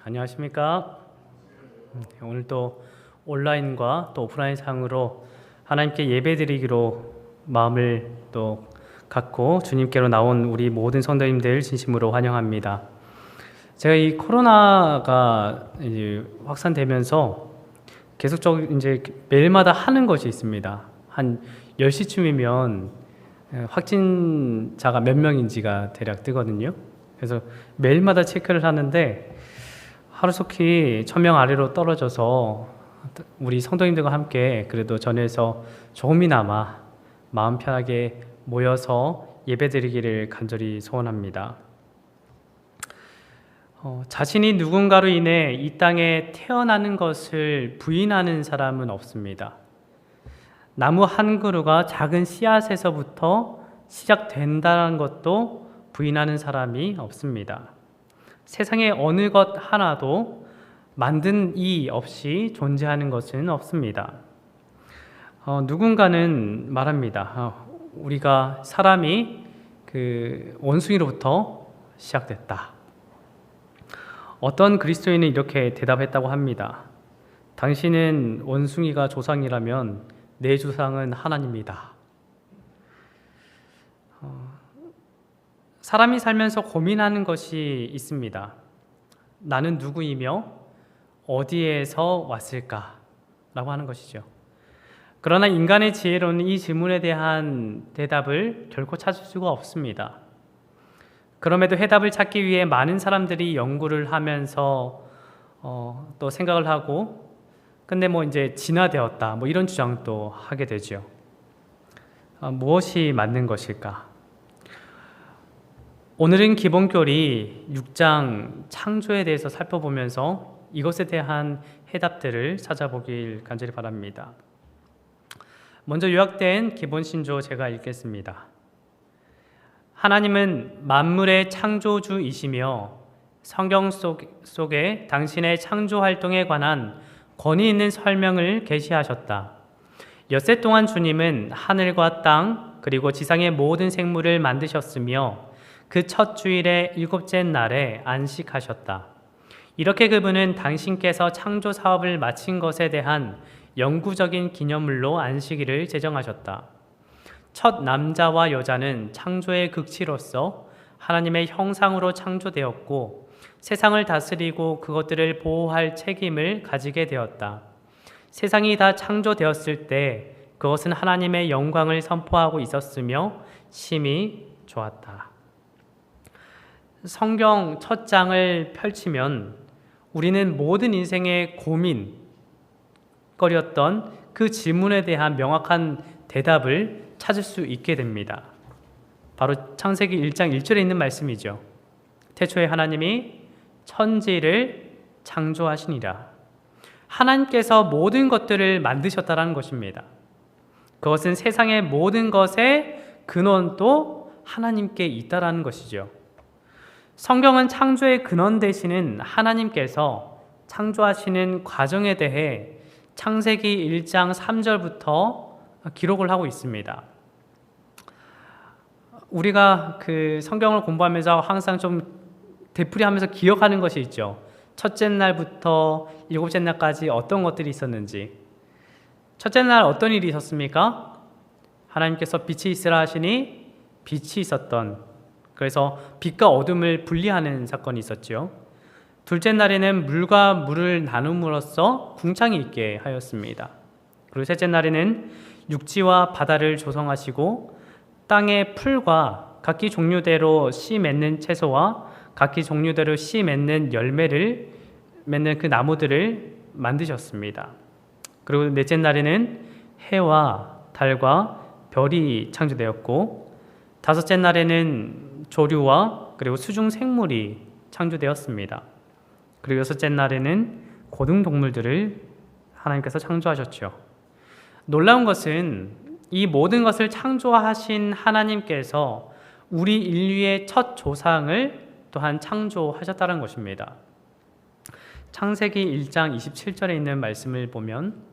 안녕하십니까? 오늘 또 온라인과 또 오프라인 상으로 하나님께 예배드리기로 마음을 또 갖고 주님께로 나온 우리 모든 성도님들 진심으로 환영합니다. 제가 이 코로나가 이제 확산되면서 계속적으로 이제 매일마다 하는 것이 있습니다. 한 10시쯤이면 확진자가 몇 명인지가 대략 뜨거든요. 그래서 매일마다 체크를 하는데 하루속히 1000명 아래로 떨어져서 우리 성도님들과 함께 그래도 전에서 조금이나마 마음 편하게 모여서 예배드리기를 간절히 소원합니다. 자신이 누군가로 인해 이 땅에 태어나는 것을 부인하는 사람은 없습니다. 나무 한 그루가 작은 씨앗에서부터 시작된다는 것도 부인하는 사람이 없습니다. 세상에 어느 것 하나도 만든 이 없이 존재하는 것은 없습니다. 누군가는 말합니다. 우리가 사람이 그 원숭이로부터 시작됐다. 어떤 그리스도인은 이렇게 대답했다고 합니다. 당신은 원숭이가 조상이라면 내 조상은 하나님이다. 사람이 살면서 고민하는 것이 있습니다. 나는 누구이며 어디에서 왔을까? 라고 하는 것이죠. 그러나 인간의 지혜로는 이 질문에 대한 대답을 결코 찾을 수가 없습니다. 그럼에도 해답을 찾기 위해 많은 사람들이 연구를 하면서 또 생각을 하고 근데 이제 진화되었다 이런 주장도 하게 되죠. 무엇이 맞는 것일까? 오늘은 기본교리 6장 창조에 대해서 살펴보면서 이것에 대한 해답들을 찾아보길 간절히 바랍니다. 먼저 요약된 기본신조 제가 읽겠습니다. 하나님은 만물의 창조주이시며 성경 속에 당신의 창조 활동에 관한 권위 있는 설명을 계시하셨다. 엿새 동안 주님은 하늘과 땅 그리고 지상의 모든 생물을 만드셨으며 그 첫 주일의 7째 날에 안식하셨다. 이렇게 그분은 당신께서 창조 사업을 마친 것에 대한 영구적인 기념물로 안식일을 제정하셨다. 첫 남자와 여자는 창조의 극치로서 하나님의 형상으로 창조되었고 세상을 다스리고 그것들을 보호할 책임을 가지게 되었다. 세상이 다 창조되었을 때 그것은 하나님의 영광을 선포하고 있었으며 심히 좋았다. 성경 첫 장을 펼치면 우리는 모든 인생의 고민거리였던 그 질문에 대한 명확한 대답을 찾을 수 있게 됩니다. 바로 창세기 1장 1절에 있는 말씀이죠. 태초에 하나님이 천지를 창조하시니라. 하나님께서 모든 것들을 만드셨다라는 것입니다. 그것은 세상의 모든 것의 근원도 하나님께 있다라는 것이죠. 성경은 창조의 근원 되시는 하나님께서 창조하시는 과정에 대해 창세기 1장 3절부터 기록을 하고 있습니다. 우리가 그 성경을 공부하면서 항상 좀 되풀이하면서 기억하는 것이 있죠. 첫째 날부터 7째 날까지 어떤 것들이 있었는지. 첫째 날 어떤 일이 있었습니까? 하나님께서 빛이 있으라 하시니 빛이 있었던, 그래서 빛과 어둠을 분리하는 사건이 있었죠. 둘째 날에는 물과 물을 나눔으로써 궁창이 있게 하였습니다. 그리고 셋째 날에는 육지와 바다를 조성하시고 땅의 풀과 각기 종류대로 씨 맺는 채소와 각기 종류대로 씨 맺는 열매를 맺는 그 나무들을 만드셨습니다. 그리고 넷째 날에는 해와 달과 별이 창조되었고 다섯째 날에는 조류와 그리고 수중 생물이 창조되었습니다. 그리고 여섯째 날에는 고등동물들을 하나님께서 창조하셨죠. 놀라운 것은 이 모든 것을 창조하신 하나님께서 우리 인류의 첫 조상을 또한 창조하셨다는 것입니다. 창세기 1장 27절에 있는 말씀을 보면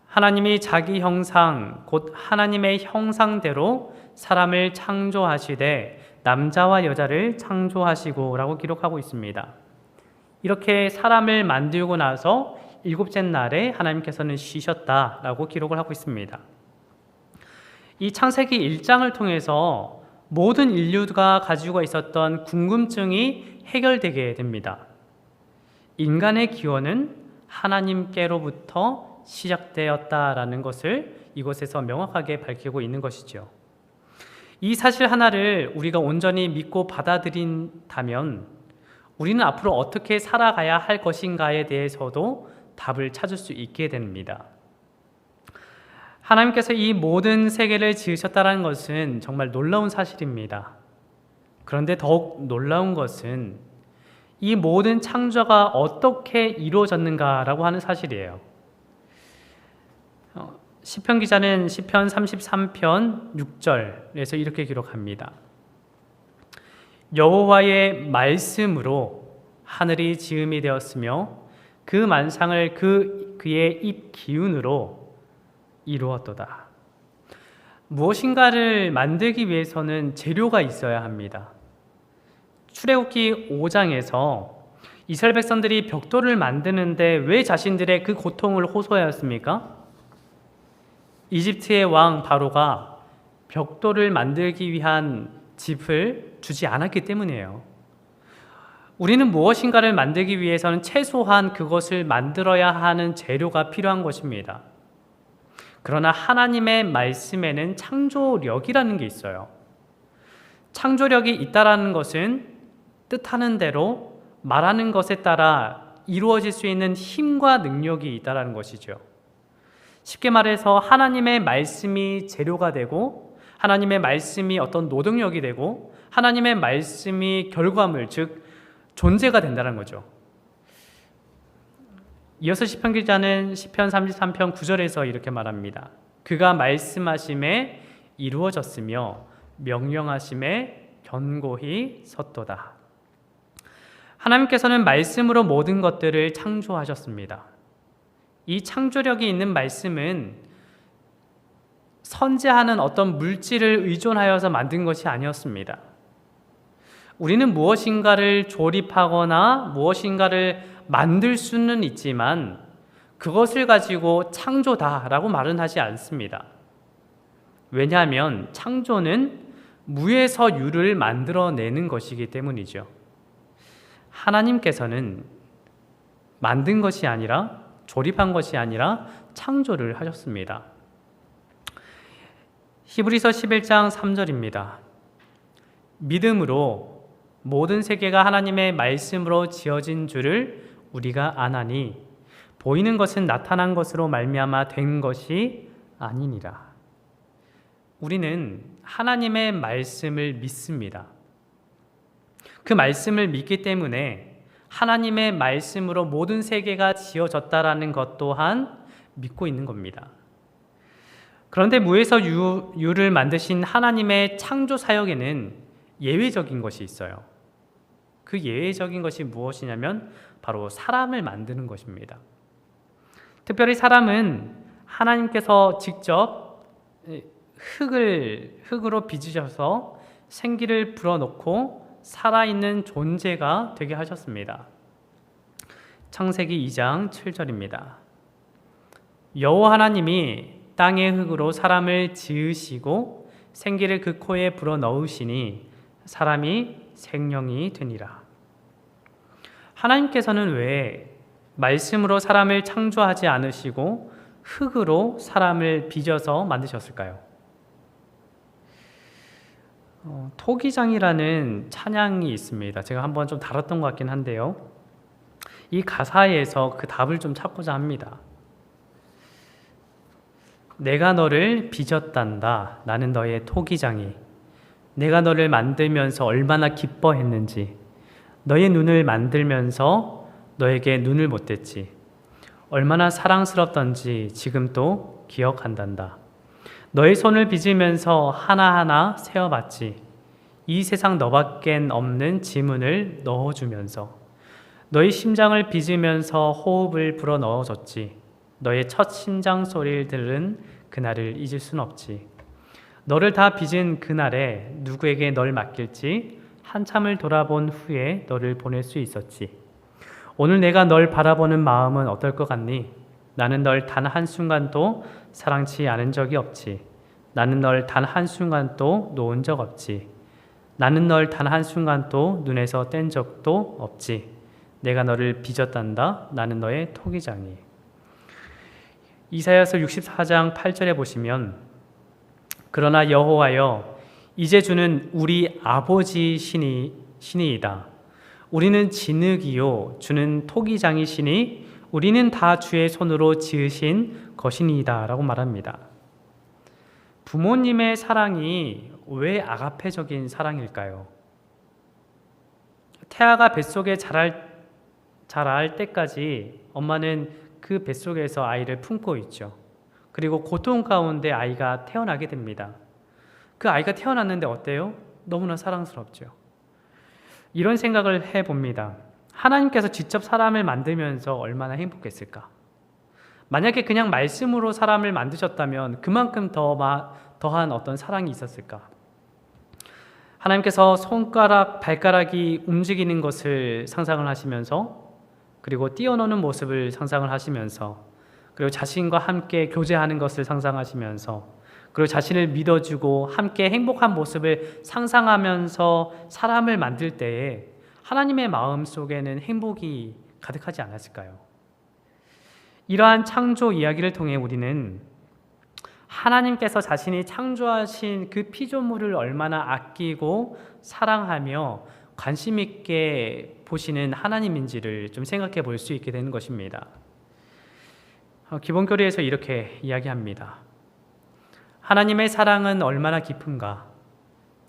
하나님이 자기 형상 곧 하나님의 형상대로 사람을 창조하시되 남자와 여자를 창조하시고 라고 기록하고 있습니다. 이렇게 사람을 만들고 나서 일곱째 날에 하나님께서는 쉬셨다라고 기록을 하고 있습니다. 이 창세기 1장을 통해서 모든 인류가 가지고 있었던 궁금증이 해결되게 됩니다. 인간의 기원은 하나님께로부터 시작되었다라는 것을 이곳에서 명확하게 밝히고 있는 것이죠. 이 사실 하나를 우리가 온전히 믿고 받아들인다면 우리는 앞으로 어떻게 살아가야 할 것인가에 대해서도 답을 찾을 수 있게 됩니다. 하나님께서 이 모든 세계를 지으셨다는 것은 정말 놀라운 사실입니다. 그런데 더욱 놀라운 것은 이 모든 창조가 어떻게 이루어졌는가라고 하는 사실이에요. 시편 기자는 시편 33편 6절에서 이렇게 기록합니다. 여호와의 말씀으로 하늘이 지음이 되었으며 그 만상을 그의 입 기운으로 이루었도다. 무엇인가를 만들기 위해서는 재료가 있어야 합니다. 출애굽기 5장에서 이스라엘 백성들이 벽돌을 만드는데 왜 자신들의 그 고통을 호소하였습니까? 이집트의 왕 바로가 벽돌을 만들기 위한 짚을 주지 않았기 때문이에요. 우리는 무엇인가를 만들기 위해서는 최소한 그것을 만들어야 하는 재료가 필요한 것입니다. 그러나 하나님의 말씀에는 창조력이라는 게 있어요. 창조력이 있다라는 것은 뜻하는 대로 말하는 것에 따라 이루어질 수 있는 힘과 능력이 있다라는 것이죠. 쉽게 말해서 하나님의 말씀이 재료가 되고 하나님의 말씀이 어떤 노동력이 되고 하나님의 말씀이 결과물, 즉 존재가 된다는 거죠. 이어서 시편 기자는 시편 33편 9절에서 이렇게 말합니다. 그가 말씀하심에 이루어졌으며 명령하심에 견고히 섰도다. 하나님께서는 말씀으로 모든 것들을 창조하셨습니다. 이 창조력이 있는 말씀은 선재하는 어떤 물질을 의존하여서 만든 것이 아니었습니다. 우리는 무엇인가를 조립하거나 무엇인가를 만들 수는 있지만 그것을 가지고 창조다라고 말은 하지 않습니다. 왜냐하면 창조는 무에서 유를 만들어내는 것이기 때문이죠. 하나님께서는 만든 것이 아니라 조립한 것이 아니라 창조를 하셨습니다. 히브리서 11장 3절입니다. 믿음으로 모든 세계가 하나님의 말씀으로 지어진 줄을 우리가 아나니 보이는 것은 나타난 것으로 말미암아 된 것이 아니니라. 우리는 하나님의 말씀을 믿습니다. 그 말씀을 믿기 때문에 하나님의 말씀으로 모든 세계가 지어졌다라는 것 또한 믿고 있는 겁니다. 그런데 무에서 유를 만드신 하나님의 창조 사역에는 예외적인 것이 있어요. 그 예외적인 것이 무엇이냐면 바로 사람을 만드는 것입니다. 특별히 사람은 하나님께서 직접 흙으로 빚으셔서 생기를 불어넣고 살아있는 존재가 되게 하셨습니다. 창세기 2장 7절입니다. 여호와 하나님이 땅의 흙으로 사람을 지으시고 생기를 그 코에 불어넣으시니 사람이 생명이 되니라. 하나님께서는 왜 말씀으로 사람을 창조하지 않으시고 흙으로 사람을 빚어서 만드셨을까요? 토기장이라는 찬양이 있습니다. 제가 한번 좀 다뤘던 것 같긴 한데요. 이 가사에서 그 답을 좀 찾고자 합니다. 내가 너를 빚었단다. 나는 너의 토기장이. 내가 너를 만들면서 얼마나 기뻐했는지. 너의 눈을 만들면서 너에게 눈을 못 댔지. 얼마나 사랑스럽던지 지금도 기억한단다. 너의 손을 빚으면서 하나하나 세어봤지. 이 세상 너밖엔 없는 지문을 넣어주면서 너의 심장을 빚으면서 호흡을 불어넣어줬지. 너의 첫 심장 소리를 들은 그날을 잊을 순 없지. 너를 다 빚은 그날에 누구에게 널 맡길지 한참을 돌아본 후에 너를 보낼 수 있었지. 오늘 내가 널 바라보는 마음은 어떨 것 같니? 나는 널 단 한순간도 사랑치 않은 적이 없지. 나는 널 단 한순간도 놓은 적 없지. 나는 널 단 한순간도 눈에서 뗀 적도 없지. 내가 너를 빚었단다. 나는 너의 토기장이. 이사야서 64장 8절에 보시면 그러나 여호와여 이제 주는 우리 아버지 신이이다. 우리는 진흙이요 주는 토기장이시니 우리는 다 주의 손으로 지으신 것이니이다 라고 말합니다. 부모님의 사랑이 왜 아가페적인 사랑일까요? 태아가 뱃속에 자랄 때까지 엄마는 그 뱃속에서 아이를 품고 있죠. 그리고 고통 가운데 아이가 태어나게 됩니다. 그 아이가 태어났는데 어때요? 너무나 사랑스럽죠. 이런 생각을 해봅니다. 하나님께서 직접 사람을 만들면서 얼마나 행복했을까? 만약에 그냥 말씀으로 사람을 만드셨다면 그만큼 더한 어떤 사랑이 있었을까? 하나님께서 손가락, 발가락이 움직이는 것을 상상을 하시면서 그리고 뛰어노는 모습을 상상을 하시면서 그리고 자신과 함께 교제하는 것을 상상하시면서 그리고 자신을 믿어주고 함께 행복한 모습을 상상하면서 사람을 만들 때에 하나님의 마음 속에는 행복이 가득하지 않았을까요? 이러한 창조 이야기를 통해 우리는 하나님께서 자신이 창조하신 그 피조물을 얼마나 아끼고 사랑하며 관심 있게 보시는 하나님인지를 좀 생각해 볼 수 있게 되는 것입니다. 기본교리에서 이렇게 이야기합니다. 하나님의 사랑은 얼마나 깊은가?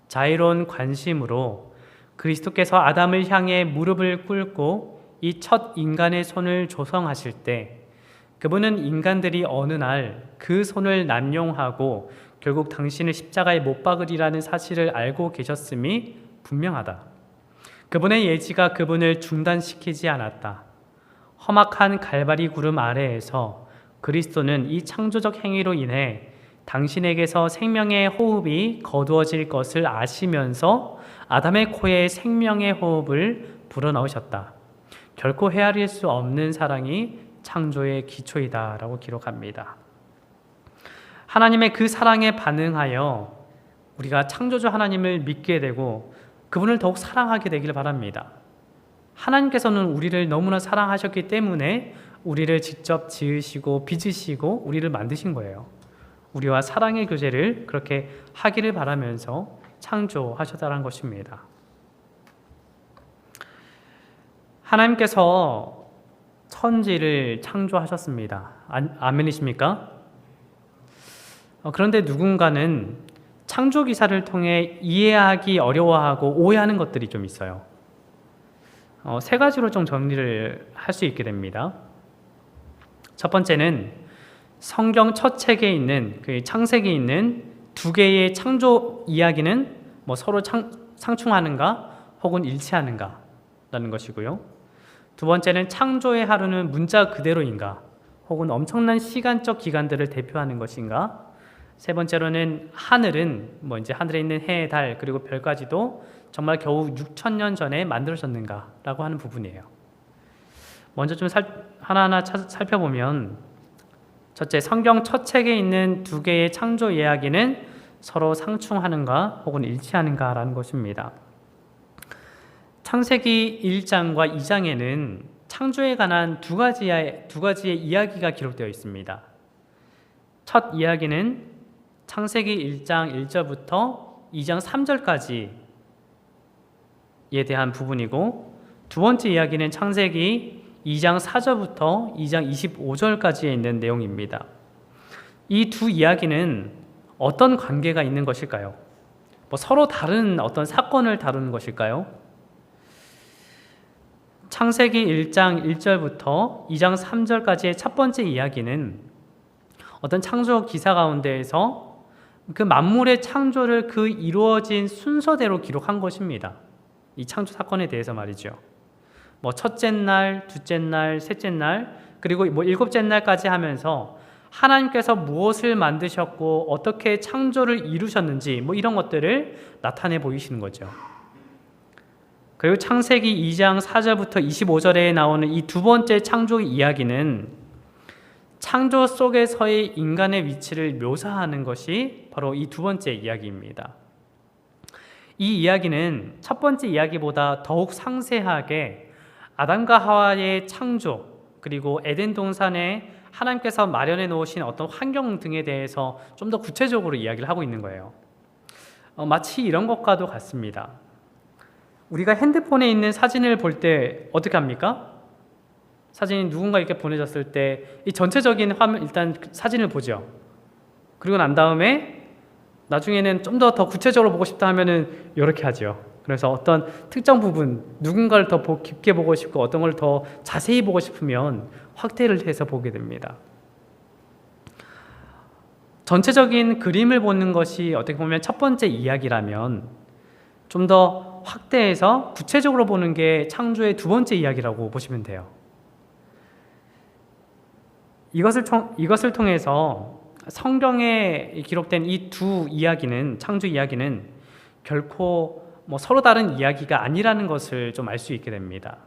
자애로운 관심으로 그리스도께서 아담을 향해 무릎을 꿇고 이 첫 인간의 손을 조성하실 때 그분은 인간들이 어느 날 그 손을 남용하고 결국 당신을 십자가에 못 박으리라는 사실을 알고 계셨음이 분명하다. 그분의 예지가 그분을 중단시키지 않았다. 험악한 갈바리 구름 아래에서 그리스도는 이 창조적 행위로 인해 당신에게서 생명의 호흡이 거두어질 것을 아시면서 아담의 코에 생명의 호흡을 불어넣으셨다. 결코 헤아릴 수 없는 사랑이 창조의 기초이다 라고 기록합니다. 하나님의 그 사랑에 반응하여 우리가 창조주 하나님을 믿게 되고 그분을 더욱 사랑하게 되기를 바랍니다. 하나님께서는 우리를 너무나 사랑하셨기 때문에 우리를 직접 지으시고 빚으시고 우리를 만드신 거예요. 우리와 사랑의 교제를 그렇게 하기를 바라면서 창조하셨다는 것입니다. 하나님께서 천지를 창조하셨습니다. 아멘이십니까? 그런데 누군가는 창조 기사를 통해 이해하기 어려워하고 오해하는 것들이 좀 있어요. 세 가지로 좀 정리를 할 수 있게 됩니다. 첫 번째는 성경 첫 책에 있는 그 창세기에 있는 두 개의 창조 이야기는 서로 상충하는가 혹은 일치하는가라는 것이고요. 두 번째는 창조의 하루는 문자 그대로인가 혹은 엄청난 시간적 기간들을 대표하는 것인가. 세 번째로는 하늘은 이제 하늘에 있는 해, 달 그리고 별까지도 정말 겨우 6,000년 전에 만들어졌는가라고 하는 부분이에요. 먼저 좀 하나하나 살펴보면 첫째, 성경 첫 책에 있는 두 개의 창조 이야기는 서로 상충하는가 혹은 일치하는가라는 것입니다. 창세기 1장과 2장에는 창조에 관한 두 가지의 이야기가 기록되어 있습니다. 첫 이야기는 창세기 1장 1절부터 2장 3절까지에 대한 부분이고 두 번째 이야기는 창세기 2장 4절부터 2장 25절까지에 있는 내용입니다. 이 두 이야기는 어떤 관계가 있는 것일까요? 서로 다른 어떤 사건을 다루는 것일까요? 창세기 1장 1절부터 2장 3절까지의 첫 번째 이야기는 어떤 창조 기사 가운데에서 그 만물의 창조를 그 이루어진 순서대로 기록한 것입니다. 이 창조 사건에 대해서 말이죠. 첫째 날, 둘째 날, 셋째 날, 그리고 일곱째 날까지 하면서 하나님께서 무엇을 만드셨고 어떻게 창조를 이루셨는지 이런 것들을 나타내 보이시는 거죠. 그리고 창세기 2장 4절부터 25절에 나오는 이 두 번째 창조 이야기는 창조 속에서의 인간의 위치를 묘사하는 것이 바로 이 두 번째 이야기입니다. 이 이야기는 첫 번째 이야기보다 더욱 상세하게 아담과 하와의 창조, 그리고 에덴 동산에 하나님께서 마련해 놓으신 어떤 환경 등에 대해서 좀 더 구체적으로 이야기를 하고 있는 거예요. 마치 이런 것과도 같습니다. 우리가 핸드폰에 있는 사진을 볼 때 어떻게 합니까? 사진이 누군가 이렇게 보내줬을 때 이 전체적인 화면, 일단 사진을 보죠. 그리고 난 다음에 나중에는 좀 더 구체적으로 보고 싶다 하면은 이렇게 하죠. 그래서 어떤 특정 부분, 누군가를 더 깊게 보고 싶고 어떤 걸 더 자세히 보고 싶으면 확대를 해서 보게 됩니다. 전체적인 그림을 보는 것이 어떻게 보면 첫 번째 이야기라면 좀 더 확대해서 구체적으로 보는 게 창조의 두 번째 이야기라고 보시면 돼요. 이것을 통해서 성경에 기록된 이 두 이야기는, 창조 이야기는 결코 서로 다른 이야기가 아니라는 것을 좀 알 수 있게 됩니다.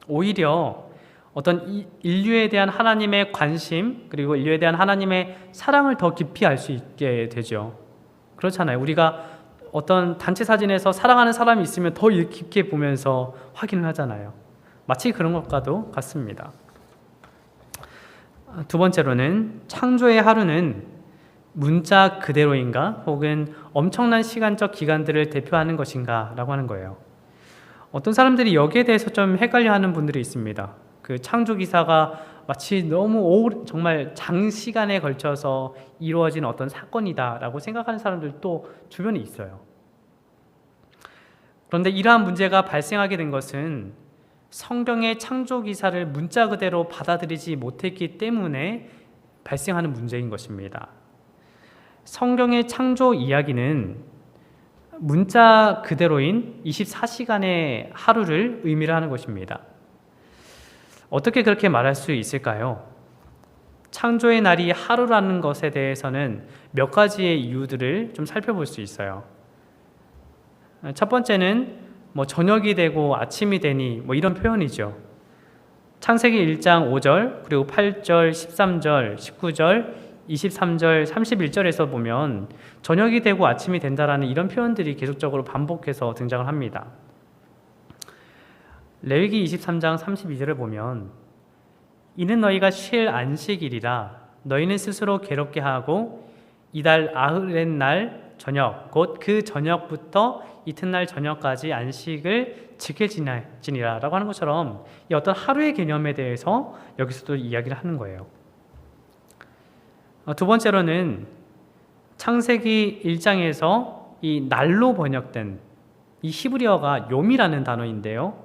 오히려 어떤 인류에 대한 하나님의 관심, 그리고 인류에 대한 하나님의 사랑을 더 깊이 알 수 있게 되죠. 그렇잖아요. 우리가 어떤 단체 사진에서 사랑하는 사람이 있으면 더 깊게 보면서 확인을 하잖아요. 마치 그런 것과도 같습니다. 두 번째로는 창조의 하루는 문자 그대로인가 혹은 엄청난 시간적 기간들을 대표하는 것인가 라고 하는 거예요. 어떤 사람들이 여기에 대해서 좀 헷갈려하는 분들이 있습니다. 그 창조 기사가 마치 너무 정말 장시간에 걸쳐서 이루어진 어떤 사건이다라고 생각하는 사람들도 주변에 있어요. 그런데 이러한 문제가 발생하게 된 것은 성경의 창조 기사를 문자 그대로 받아들이지 못했기 때문에 발생하는 문제인 것입니다. 성경의 창조 이야기는 문자 그대로인 24시간의 하루를 의미를 하는 것입니다. 어떻게 그렇게 말할 수 있을까요? 창조의 날이 하루라는 것에 대해서는 몇 가지의 이유들을 좀 살펴볼 수 있어요. 첫 번째는 저녁이 되고 아침이 되니 이런 표현이죠. 창세기 1장 5절, 그리고 8절, 13절, 19절, 23절, 31절에서 보면 저녁이 되고 아침이 된다라는 이런 표현들이 계속적으로 반복해서 등장을 합니다. 레위기 23장 32절을 보면 이는 너희가 쉴 안식일이라 너희는 스스로 괴롭게 하고 이달 아흐렛 날 저녁 곧 그 저녁부터 이튿날 저녁까지 안식을 지킬지니라 라고 하는 것처럼 이 어떤 하루의 개념에 대해서 여기서도 이야기를 하는 거예요. 두 번째로는 창세기 1장에서 이 날로 번역된 이 히브리어가 욤이라는 단어인데요.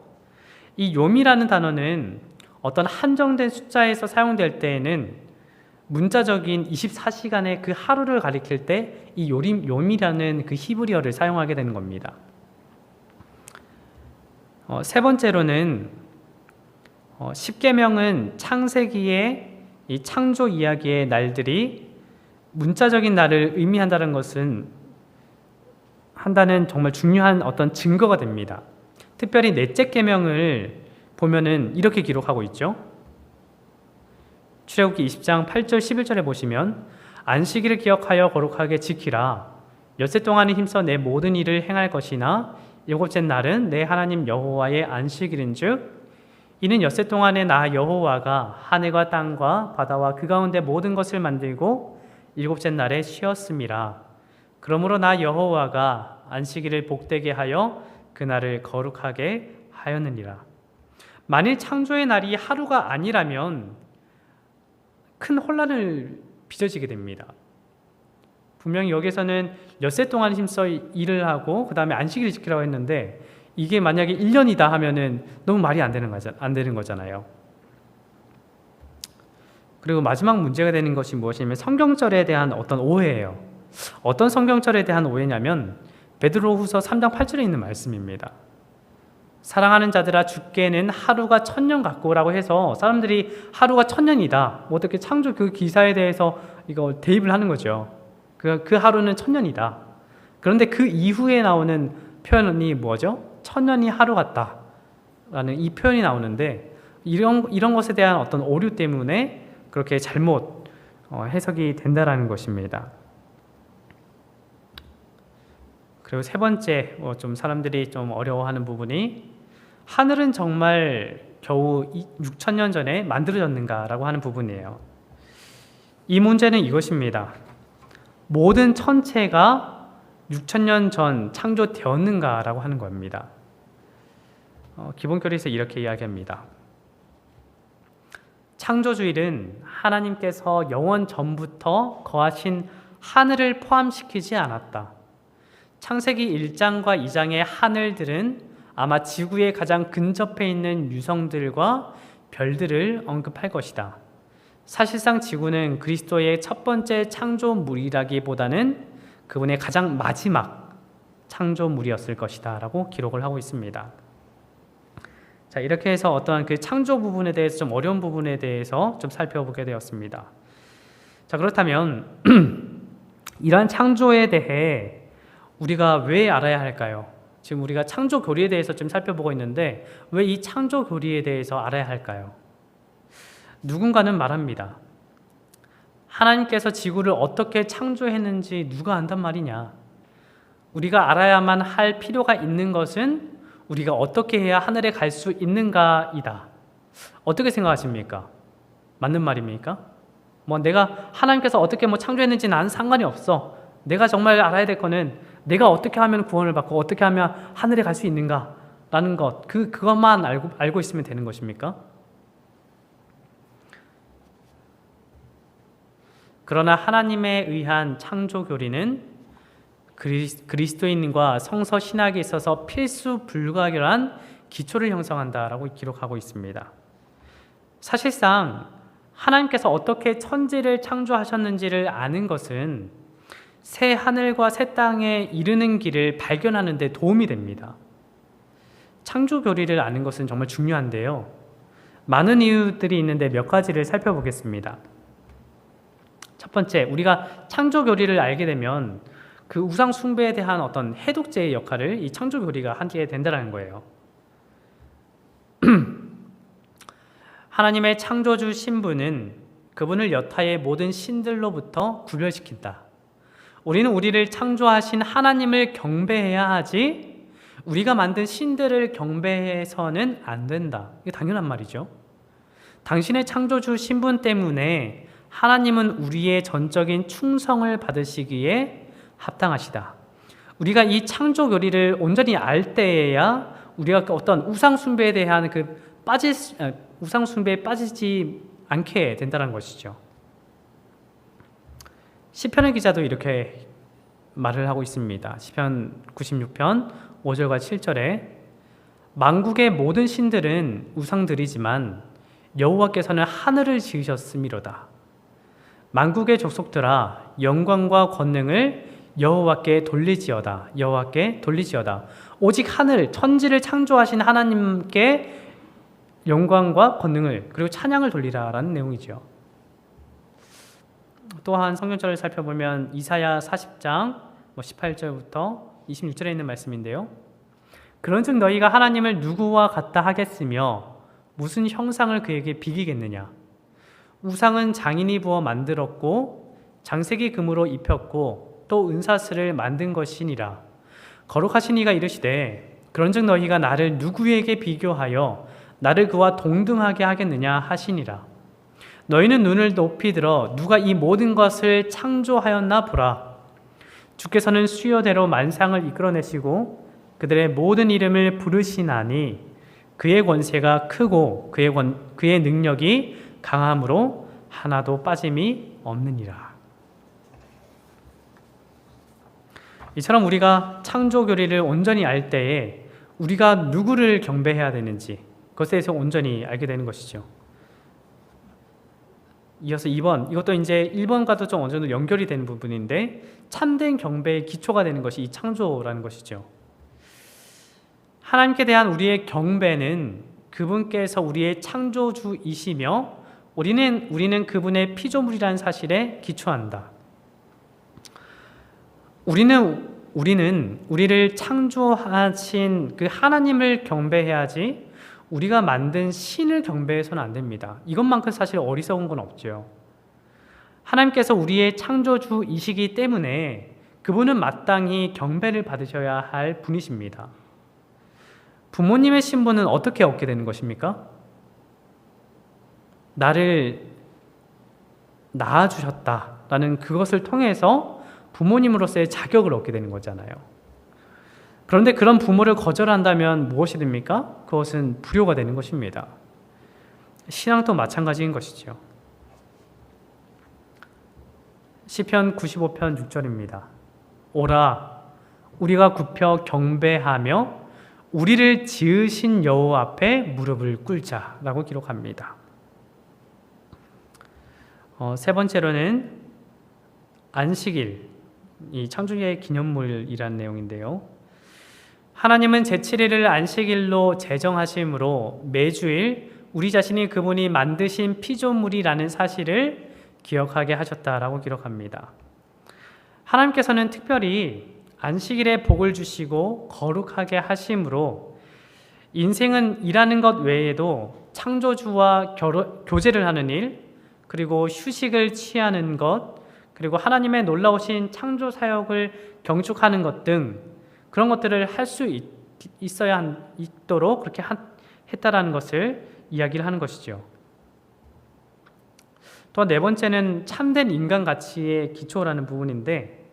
이 욤이라는 단어는 어떤 한정된 숫자에서 사용될 때에는 문자적인 24시간의 그 하루를 가리킬 때 이 욤이라는 그 히브리어를 사용하게 되는 겁니다. 세 번째로는 십계명은 창세기의 이 창조 이야기의 날들이 문자적인 날을 의미한다는 것은 한다는 정말 중요한 어떤 증거가 됩니다. 특별히 넷째 계명을 보면은 이렇게 기록하고 있죠. 출애굽기 20장 8절 11절에 보시면 안식일을 기억하여 거룩하게 지키라. 엿새 동안에 힘써 내 모든 일을 행할 것이나 일곱째 날은 내 하나님 여호와의 안식일인즉 이는 엿새 동안에 나 여호와가 하늘과 땅과 바다와 그 가운데 모든 것을 만들고 일곱째 날에 쉬었음이라. 그러므로 나 여호와가 안식일을 복되게 하여 그 날을 거룩하게 하였느니라. 만일 창조의 날이 하루가 아니라면 큰 혼란을 빚어지게 됩니다. 분명히 여기서는 엿새 동안 힘써 일을 하고 그 다음에 안식일을 지키라고 했는데 이게 만약에 1년이다 하면은 너무 말이 안 되는 거잖아요. 그리고 마지막 문제가 되는 것이 무엇이냐면 성경절에 대한 어떤 오해예요. 어떤 성경절에 대한 오해냐면 베드로후서 3장 8절에 있는 말씀입니다. 사랑하는 자들아 주께는 하루가 1000년 같고라고 해서 사람들이 하루가 1000년이다. 어떻게 창조 그 기사에 대해서 이거 대입을 하는 거죠. 그 하루는 1000년이다. 그런데 그 이후에 나오는 표현이 뭐죠? 천년이 하루 같다라는 이 표현이 나오는데 이런 것에 대한 어떤 오류 때문에 그렇게 잘못 해석이 된다라는 것입니다. 그리고 세 번째 좀 사람들이 좀 어려워하는 부분이 하늘은 정말 겨우 6천년 전에 만들어졌는가라고 하는 부분이에요. 이 문제는 이것입니다. 모든 천체가 6천년 전 창조되었는가라고 하는 겁니다. 기본교리에서 이렇게 이야기합니다. 창조주일은 하나님께서 영원 전부터 거하신 하늘을 포함시키지 않았다. 창세기 1장과 2장의 하늘들은 아마 지구에 가장 근접해 있는 유성들과 별들을 언급할 것이다. 사실상 지구는 그리스도의 첫 번째 창조물이라기보다는 그분의 가장 마지막 창조물이었을 것이다 라고 기록을 하고 있습니다. 자, 이렇게 해서 어떠한 그 창조 부분에 대해서 좀 어려운 부분에 대해서 좀 살펴보게 되었습니다. 자, 그렇다면 이러한 창조에 대해 우리가 왜 알아야 할까요? 지금 우리가 창조 교리에 대해서 좀 살펴보고 있는데 왜 이 창조 교리에 대해서 알아야 할까요? 누군가는 말합니다. 하나님께서 지구를 어떻게 창조했는지 누가 안단 말이냐? 우리가 알아야만 할 필요가 있는 것은 우리가 어떻게 해야 하늘에 갈 수 있는가이다. 어떻게 생각하십니까? 맞는 말입니까? 내가 하나님께서 어떻게 창조했는지 나는 상관이 없어. 내가 정말 알아야 될 거는 내가 어떻게 하면 구원을 받고 어떻게 하면 하늘에 갈 수 있는가라는 것, 그것만 알고 있으면 되는 것입니까? 그러나 하나님에 의한 창조 교리는 그리스도인과 성서 신학에 있어서 필수 불가결한 기초를 형성한다라고 기록하고 있습니다. 사실상 하나님께서 어떻게 천지를 창조하셨는지를 아는 것은 새 하늘과 새 땅에 이르는 길을 발견하는 데 도움이 됩니다. 창조 교리를 아는 것은 정말 중요한데요. 많은 이유들이 있는데 몇 가지를 살펴보겠습니다. 첫 번째, 우리가 창조 교리를 알게 되면 그 우상 숭배에 대한 어떤 해독제의 역할을 이 창조 교리가 하게 된다는 거예요. 하나님의 창조주 신부는 그분을 여타의 모든 신들로부터 구별시킨다. 우리는 우리를 창조하신 하나님을 경배해야 하지 우리가 만든 신들을 경배해서는 안 된다. 이게 당연한 말이죠. 당신의 창조주 신분 때문에 하나님은 우리의 전적인 충성을 받으시기에 합당하시다. 우리가 이 창조 교리를 온전히 알 때에야 우리가 어떤 우상 숭배에 대한 우상 숭배에 빠지지 않게 된다는 것이죠. 시편의 기자도 이렇게 말을 하고 있습니다. 시편 96편 5절과 7절에 만국의 모든 신들은 우상들이지만 여호와께서는 하늘을 지으셨음이로다. 만국의 족속들아 영광과 권능을 여호와께 돌리지어다. 여호와께 돌리지어다. 오직 하늘 천지를 창조하신 하나님께 영광과 권능을 그리고 찬양을 돌리라라는 내용이죠. 또한 성경절을 살펴보면 이사야 40장 18절부터 26절에 있는 말씀인데요. 그런즉 너희가 하나님을 누구와 같다 하겠으며 무슨 형상을 그에게 비기겠느냐? 우상은 장인이 부어 만들었고 장색이 금으로 입혔고 또 은사슬을 만든 것이니라. 거룩하신 이가 이르시되 그런즉 너희가 나를 누구에게 비교하여 나를 그와 동등하게 하겠느냐 하시니라. 너희는 눈을 높이 들어 누가 이 모든 것을 창조하였나 보라. 주께서는 수요대로 만상을 이끌어내시고 그들의 모든 이름을 부르시나니 그의 권세가 크고 그의 능력이 강함으로 하나도 빠짐이 없느니라. 이처럼 우리가 창조 교리를 온전히 알 때에 우리가 누구를 경배해야 되는지 그것에 대해서 온전히 알게 되는 것이죠. 이어서 2번, 이것도 이제 1번과도 좀 어느 정도 연결이 되는 부분인데 참된 경배의 기초가 되는 것이 이 창조라는 것이죠. 하나님께 대한 우리의 경배는 그분께서 우리의 창조주이시며 우리는 그분의 피조물이라는 사실에 기초한다. 우리는 우리는 우리를 창조하신 그 하나님을 경배해야지 우리가 만든 신을 경배해서는 안 됩니다. 이것만큼 사실 어리석은 건 없죠. 하나님께서 우리의 창조주이시기 때문에 그분은 마땅히 경배를 받으셔야 할 분이십니다. 부모님의 신분은 어떻게 얻게 되는 것입니까? 나를 낳아주셨다라는 그것을 통해서 부모님으로서의 자격을 얻게 되는 거잖아요. 그런데 그런 부모를 거절한다면 무엇이 됩니까? 그것은 불효가 되는 것입니다. 신앙도 마찬가지인 것이죠. 시편 95편 6절입니다. 오라, 우리가 굽혀 경배하며 우리를 지으신 여호와 앞에 무릎을 꿇자라고 기록합니다. 세 번째로는 안식일, 이 창조의 기념물이라는 내용인데요. 하나님은 제7일을 안식일로 제정하심으로 매주일 우리 자신이 그분이 만드신 피조물이라는 사실을 기억하게 하셨다라고 기록합니다. 하나님께서는 특별히 안식일에 복을 주시고 거룩하게 하심으로 인생은 일하는 것 외에도 창조주와 교제를 하는 일, 그리고 휴식을 취하는 것, 그리고 하나님의 놀라우신 창조 사역을 경축하는 것 등 그런 것들을 할 수 있도록 그렇게 했다라는 것을 이야기를 하는 것이죠. 또한 네 번째는 참된 인간 가치의 기초라는 부분인데,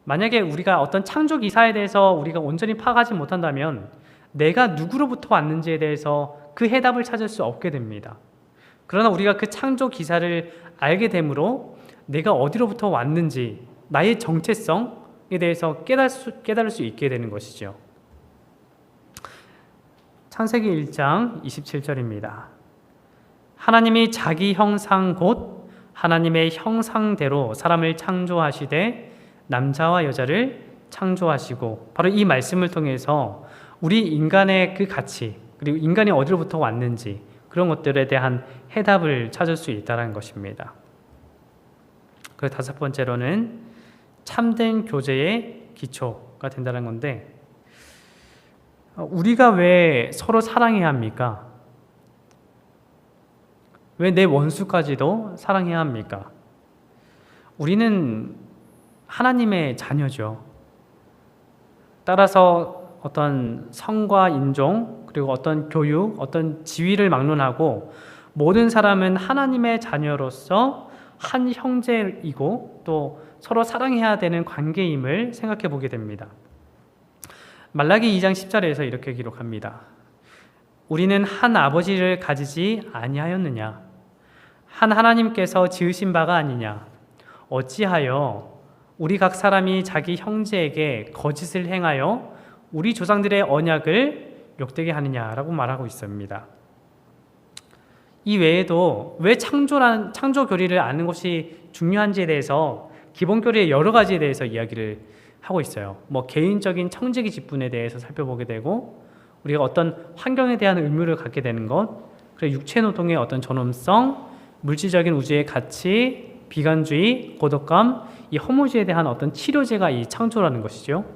만약에 우리가 어떤 창조 기사에 대해서 우리가 온전히 파악하지 못한다면 내가 누구로부터 왔는지에 대해서 그 해답을 찾을 수 없게 됩니다. 그러나 우리가 그 창조 기사를 알게 되므로 내가 어디로부터 왔는지, 나의 정체성에 대해서 깨달을 수 있게 되는 것이죠. 창세기 1장 27절입니다. 하나님이 자기 형상 곧 하나님의 형상대로 사람을 창조하시되 남자와 여자를 창조하시고, 바로 이 말씀을 통해서 우리 인간의 그 가치, 그리고 인간이 어디로부터 왔는지 그런 것들에 대한 해답을 찾을 수 있다는 것입니다. 그리고 다섯 번째로는 참된 교제의 기초가 된다는 건데, 우리가 왜 서로 사랑해야 합니까? 왜 내 원수까지도 사랑해야 합니까? 우리는 하나님의 자녀죠. 따라서 어떤 성과 인종, 그리고 어떤 교육, 어떤 지위를 막론하고 모든 사람은 하나님의 자녀로서 한 형제이고 또 서로 사랑해야 되는 관계임을 생각해 보게 됩니다. 말라기 2장 10절에서 이렇게 기록합니다. 우리는 한 아버지를 가지지 아니하였느냐? 한 하나님께서 지으신 바가 아니냐? 어찌하여 우리 각 사람이 자기 형제에게 거짓을 행하여 우리 조상들의 언약을 욕되게 하느냐라고 말하고 있습니다. 이 외에도 왜 창조 교리를 아는 것이 중요한지에 대해서 기본 교리의 여러 가지에 대해서 이야기를 하고 있어요. 개인적인 청지기 직분에 대해서 살펴보게 되고, 우리가 어떤 환경에 대한 의무를 갖게 되는 것, 그리고 육체 노동의 어떤 존엄성, 물질적인 우주의 가치, 비관주의, 고독감, 이 허무주의에 대한 어떤 치료제가 이 창조라는 것이죠.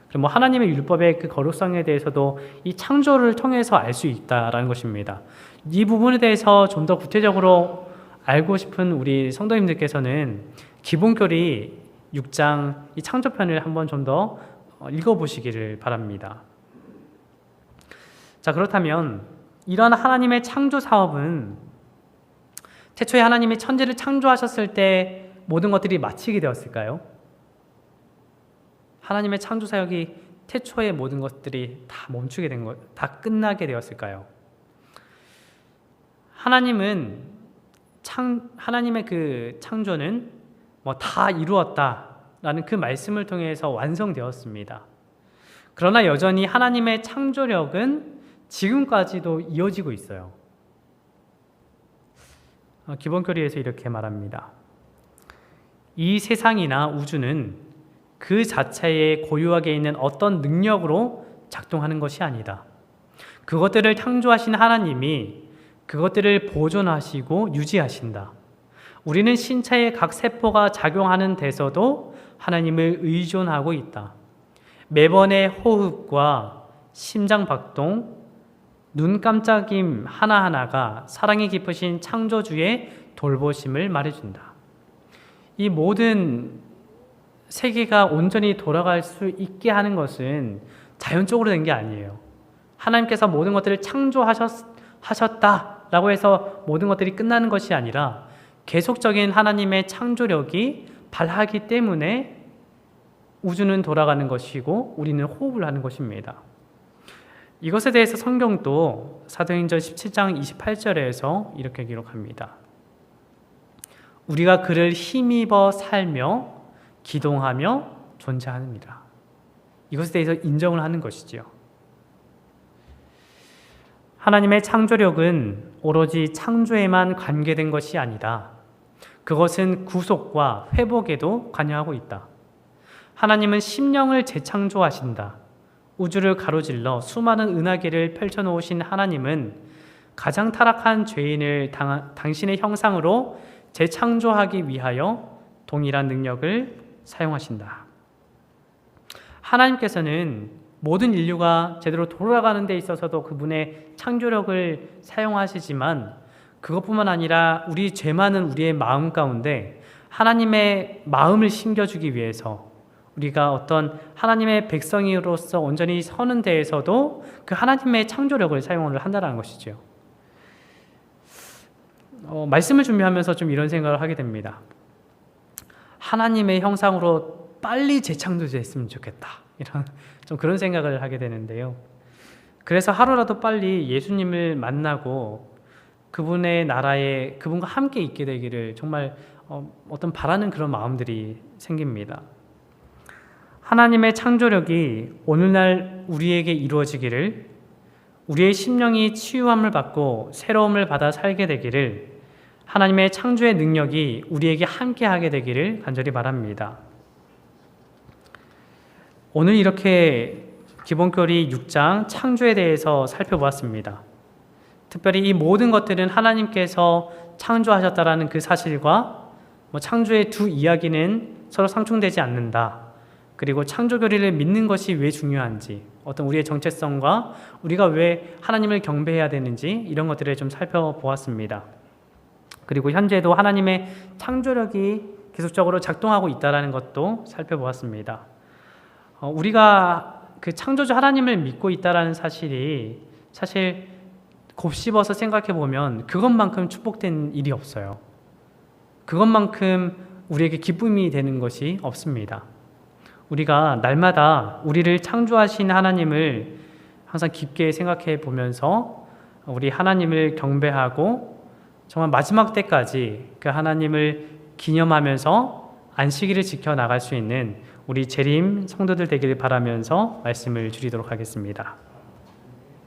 그리고 하나님의 율법의 그 거룩성에 대해서도 이 창조를 통해서 알 수 있다라는 것입니다. 이 부분에 대해서 좀 더 구체적으로 알고 싶은 우리 성도님들께서는 기본교리 6장 이 창조편을 한번 좀 더 읽어보시기를 바랍니다. 자, 그렇다면 이러한 하나님의 창조 사업은 태초에 하나님이 천지를 창조하셨을 때 모든 것들이 마치게 되었을까요? 하나님의 창조 사역이 태초에 모든 것들이 다 멈추게 된 것, 다 끝나게 되었을까요? 하나님의 그 창조는 다 이루었다라는 그 말씀을 통해서 완성되었습니다. 그러나 여전히 하나님의 창조력은 지금까지도 이어지고 있어요. 기본교리에서 이렇게 말합니다. 이 세상이나 우주는 그 자체에 고유하게 있는 어떤 능력으로 작동하는 것이 아니다. 그것들을 창조하신 하나님이 그것들을 보존하시고 유지하신다. 우리는 신체의 각 세포가 작용하는 데서도 하나님을 의존하고 있다. 매번의 호흡과 심장 박동, 눈 깜짝임 하나하나가 사랑이 깊으신 창조주의 돌보심을 말해준다. 이 모든 세계가 온전히 돌아갈 수 있게 하는 것은 자연적으로 된 게 아니에요. 하나님께서 모든 것들을 창조하셨다라고 해서 모든 것들이 끝나는 것이 아니라 계속적인 하나님의 창조력이 발하기 때문에 우주는 돌아가는 것이고 우리는 호흡을 하는 것입니다. 이것에 대해서 성경도 사도행전 17장 28절에서 이렇게 기록합니다. 우리가 그를 힘입어 살며 기동하며 존재하느니라. 이것에 대해서 인정을 하는 것이지요. 하나님의 창조력은 오로지 창조에만 관계된 것이 아니다. 그것은 구속과 회복에도 관여하고 있다. 하나님은 심령을 재창조하신다. 우주를 가로질러 수많은 은하계를 펼쳐놓으신 하나님은 가장 타락한 죄인을 당신의 형상으로 재창조하기 위하여 동일한 능력을 사용하신다. 하나님께서는 모든 인류가 제대로 돌아가는 데 있어서도 그분의 창조력을 사용하시지만 그것뿐만 아니라 우리 죄 많은 우리의 마음 가운데 하나님의 마음을 심겨주기 위해서 우리가 어떤 하나님의 백성으로서 온전히 서는 데에서도 그 하나님의 창조력을 사용을 한다는 것이죠. 말씀을 준비하면서 좀 이런 생각을 하게 됩니다. 하나님의 형상으로 빨리 재창조됐으면 좋겠다. 이런 좀 그런 생각을 하게 되는데요. 그래서 하루라도 빨리 예수님을 만나고 그분의 나라에 그분과 함께 있게 되기를 정말 어떤 바라는 그런 마음들이 생깁니다. 하나님의 창조력이 오늘날 우리에게 이루어지기를, 우리의 심령이 치유함을 받고 새로움을 받아 살게 되기를, 하나님의 창조의 능력이 우리에게 함께하게 되기를 간절히 바랍니다. 오늘 이렇게 기본교리 6장 창조에 대해서 살펴보았습니다. 특별히 이 모든 것들은 하나님께서 창조하셨다라는 그 사실과 창조의 두 이야기는 서로 상충되지 않는다. 그리고 창조교리를 믿는 것이 왜 중요한지, 어떤 우리의 정체성과 우리가 왜 하나님을 경배해야 되는지 이런 것들을 좀 살펴보았습니다. 그리고 현재도 하나님의 창조력이 계속적으로 작동하고 있다는 것도 살펴보았습니다. 우리가 그 창조주 하나님을 믿고 있다는 사실이 사실 곱씹어서 생각해 보면 그것만큼 축복된 일이 없어요. 그것만큼 우리에게 기쁨이 되는 것이 없습니다. 우리가 날마다 우리를 창조하신 하나님을 항상 깊게 생각해 보면서 우리 하나님을 경배하고 정말 마지막 때까지 그 하나님을 기념하면서 안식일을 지켜나갈 수 있는 우리 재림 성도들 되기를 바라면서 말씀을 줄이도록 하겠습니다.